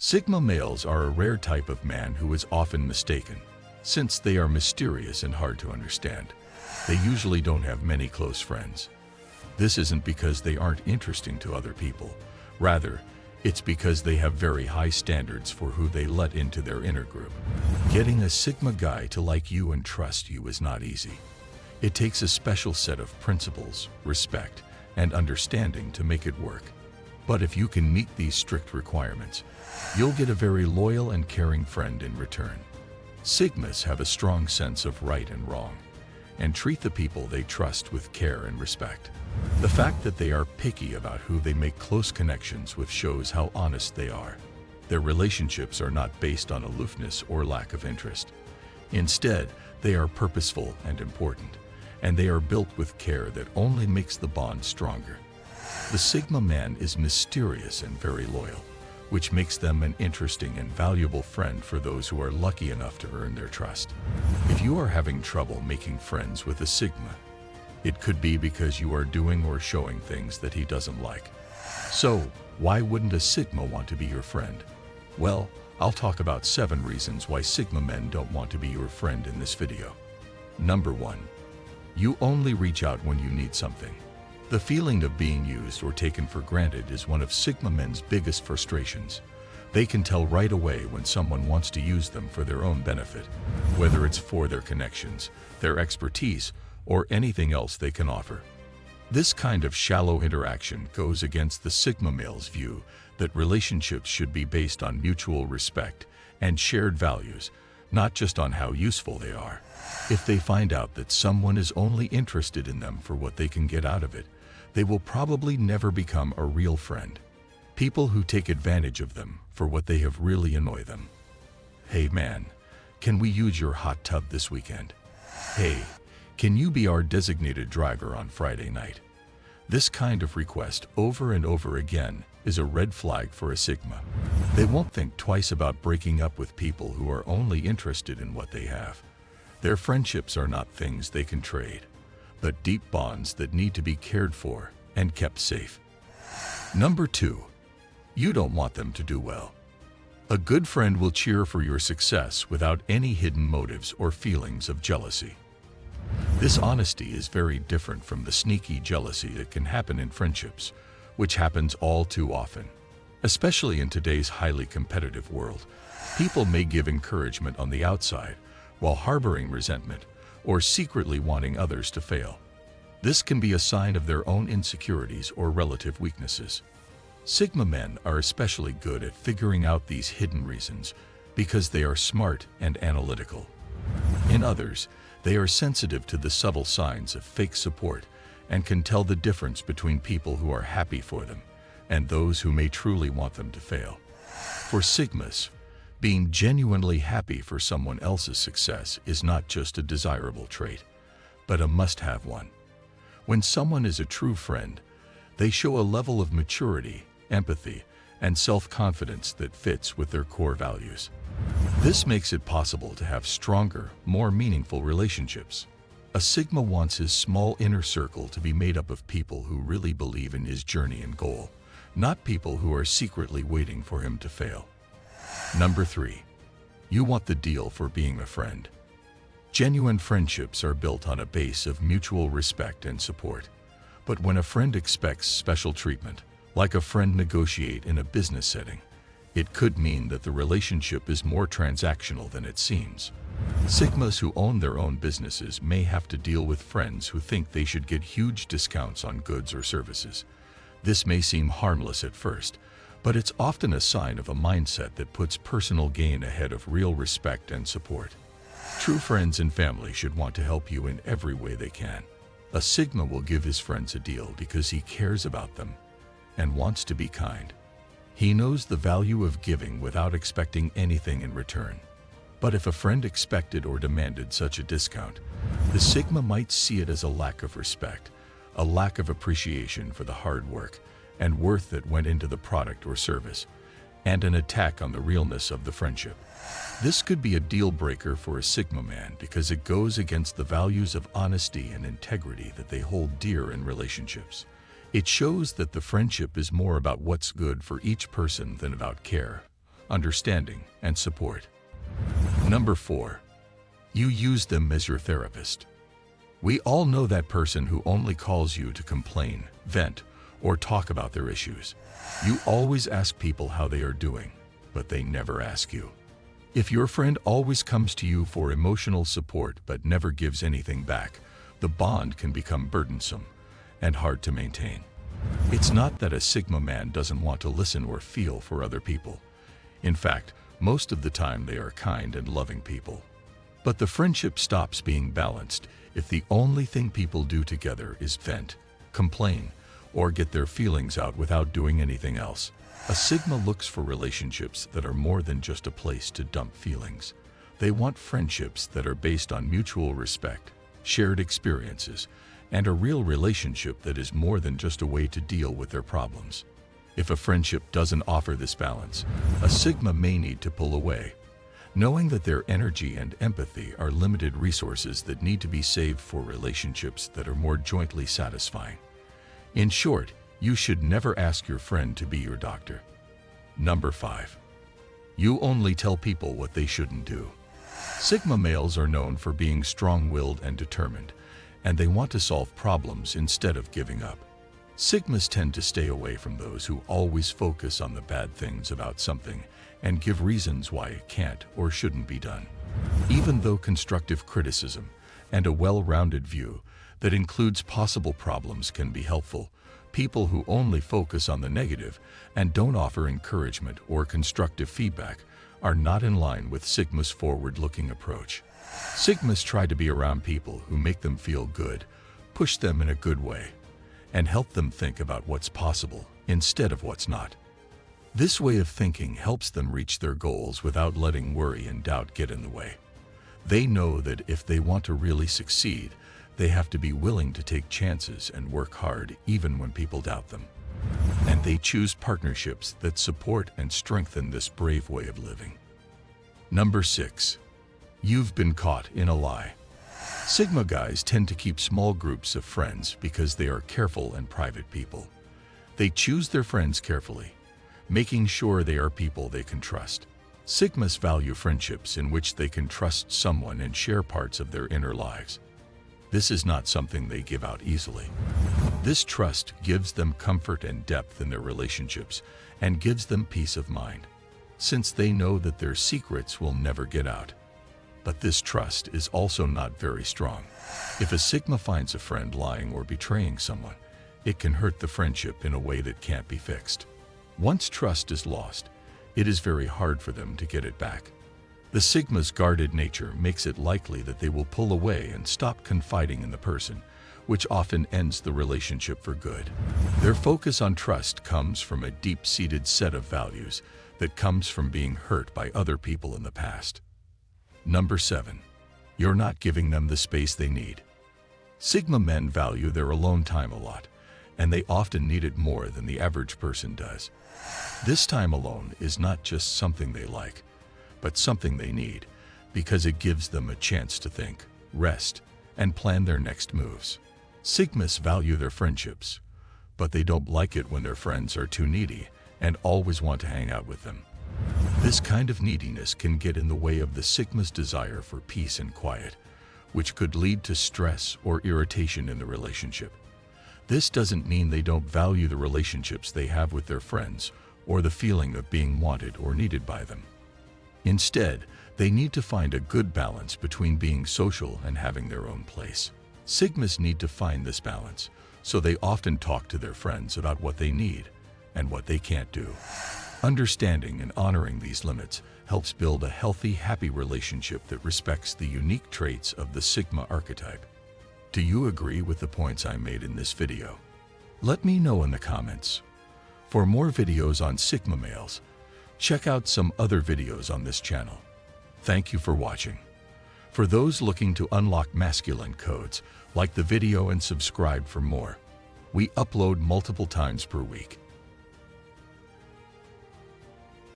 Sigma males are a rare type of man who is often mistaken, since they are mysterious and hard to understand. They usually don't have many close friends. This isn't because they aren't interesting to other people. Rather, it's because they have very high standards for who they let into their inner group. Getting a Sigma guy to like you and trust you is not easy. It takes a special set of principles, respect, and understanding to make it work. But if you can meet these strict requirements, you'll get a very loyal and caring friend in return. Sigmas have a strong sense of right and wrong, and treat the people they trust with care and respect. The fact that they are picky about who they make close connections with shows how honest they are. Their relationships are not based on aloofness or lack of interest. Instead, they are purposeful and important, and they are built with care that only makes the bond stronger. The Sigma man is mysterious and very loyal, which makes them an interesting and valuable friend for those who are lucky enough to earn their trust. If you are having trouble making friends with a Sigma, it could be because you are doing or showing things that he doesn't like. So, why wouldn't a Sigma want to be your friend? Well, I'll talk about 7 reasons why Sigma men don't want to be your friend in this video. Number 1. You only reach out when you need something. The feeling of being used or taken for granted is one of Sigma men's biggest frustrations. They can tell right away when someone wants to use them for their own benefit, whether it's for their connections, their expertise, or anything else they can offer. This kind of shallow interaction goes against the Sigma male's view that relationships should be based on mutual respect and shared values, not just on how useful they are. If they find out that someone is only interested in them for what they can get out of it, they will probably never become a real friend. People who take advantage of them for what they have really annoy them. Hey man, can we use your hot tub this weekend? Hey, can you be our designated driver on Friday night? This kind of request over and over again is a red flag for a Sigma. They won't think twice about breaking up with people who are only interested in what they have. Their friendships are not things they can trade, but deep bonds that need to be cared for and kept safe. Number 2. You don't want them to do well. A good friend will cheer for your success without any hidden motives or feelings of jealousy. This honesty is very different from the sneaky jealousy that can happen in friendships, which happens all too often. Especially in today's highly competitive world, people may give encouragement on the outside while harboring resentment or secretly wanting others to fail. This can be a sign of their own insecurities or relative weaknesses. Sigma men are especially good at figuring out these hidden reasons because they are smart and analytical. In others, they are sensitive to the subtle signs of fake support and can tell the difference between people who are happy for them and those who may truly want them to fail. For Sigmas, being genuinely happy for someone else's success is not just a desirable trait, but a must-have one. When someone is a true friend, they show a level of maturity, empathy, and self-confidence that fits with their core values. This makes it possible to have stronger, more meaningful relationships. A Sigma wants his small inner circle to be made up of people who really believe in his journey and goal, not people who are secretly waiting for him to fail. Number 3. You want the deal for being a friend. Genuine friendships are built on a base of mutual respect and support. But when a friend expects special treatment, like a friend negotiate in a business setting, it could mean that the relationship is more transactional than it seems. Sigmas who own their own businesses may have to deal with friends who think they should get huge discounts on goods or services. This may seem harmless at first, but it's often a sign of a mindset that puts personal gain ahead of real respect and support. True friends and family should want to help you in every way they can. A Sigma will give his friends a deal because he cares about them and wants to be kind. He knows the value of giving without expecting anything in return. But if a friend expected or demanded such a discount, the Sigma might see it as a lack of respect, a lack of appreciation for the hard work and worth that went into the product or service, and an attack on the realness of the friendship. This could be a deal breaker for a Sigma man because it goes against the values of honesty and integrity that they hold dear in relationships. It shows that the friendship is more about what's good for each person than about care, understanding, and support. Number 4. You use them as your therapist. We all know that person who only calls you to complain, vent, or talk about their issues. You always ask people how they are doing, but they never ask you. If your friend always comes to you for emotional support but never gives anything back, the bond can become burdensome and hard to maintain. It's not that a Sigma man doesn't want to listen or feel for other people. In fact, most of the time they are kind and loving people. But the friendship stops being balanced if the only thing people do together is vent, complain, or get their feelings out without doing anything else. A Sigma looks for relationships that are more than just a place to dump feelings. They want friendships that are based on mutual respect, shared experiences, and a real relationship that is more than just a way to deal with their problems. If a friendship doesn't offer this balance, a Sigma may need to pull away, knowing that their energy and empathy are limited resources that need to be saved for relationships that are more jointly satisfying. In short, you should never ask your friend to be your doctor. Number 5. You only tell people what they shouldn't do. Sigma males are known for being strong-willed and determined, and they want to solve problems instead of giving up. Sigmas tend to stay away from those who always focus on the bad things about something and give reasons why it can't or shouldn't be done. Even though constructive criticism and a well-rounded view that includes possible problems can be helpful, people who only focus on the negative and don't offer encouragement or constructive feedback are not in line with Sigma's forward-looking approach. Sigmas try to be around people who make them feel good, push them in a good way, and help them think about what's possible instead of what's not. This way of thinking helps them reach their goals without letting worry and doubt get in the way. They know that if they want to really succeed, they have to be willing to take chances and work hard even when people doubt them. And they choose partnerships that support and strengthen this brave way of living. Number 6. You've been caught in a lie. Sigma guys tend to keep small groups of friends because they are careful and private people. They choose their friends carefully, making sure they are people they can trust. Sigmas value friendships in which they can trust someone and share parts of their inner lives. This is not something they give out easily. This trust gives them comfort and depth in their relationships and gives them peace of mind, since they know that their secrets will never get out. But this trust is also not very strong. If a Sigma finds a friend lying or betraying someone, it can hurt the friendship in a way that can't be fixed. Once trust is lost, it is very hard for them to get it back. The Sigma's guarded nature makes it likely that they will pull away and stop confiding in the person, which often ends the relationship for good. Their focus on trust comes from a deep-seated set of values that comes from being hurt by other people in the past. Number 7. You're not giving them the space they need. Sigma men value their alone time a lot, and they often need it more than the average person does. This time alone is not just something they like, but something they need, because it gives them a chance to think, rest, and plan their next moves. Sigmas value their friendships, but they don't like it when their friends are too needy and always want to hang out with them. This kind of neediness can get in the way of the Sigma's desire for peace and quiet, which could lead to stress or irritation in the relationship. This doesn't mean they don't value the relationships they have with their friends or the feeling of being wanted or needed by them. Instead, they need to find a good balance between being social and having their own place. Sigmas need to find this balance, so they often talk to their friends about what they need and what they can't do. Understanding and honoring these limits helps build a healthy, happy relationship that respects the unique traits of the Sigma archetype. Do you agree with the points I made in this video? Let me know in the comments. For more videos on Sigma males, check out some other videos on this channel. Thank you for watching. For those looking to unlock masculine codes, like the video and subscribe for more. We upload multiple times per week,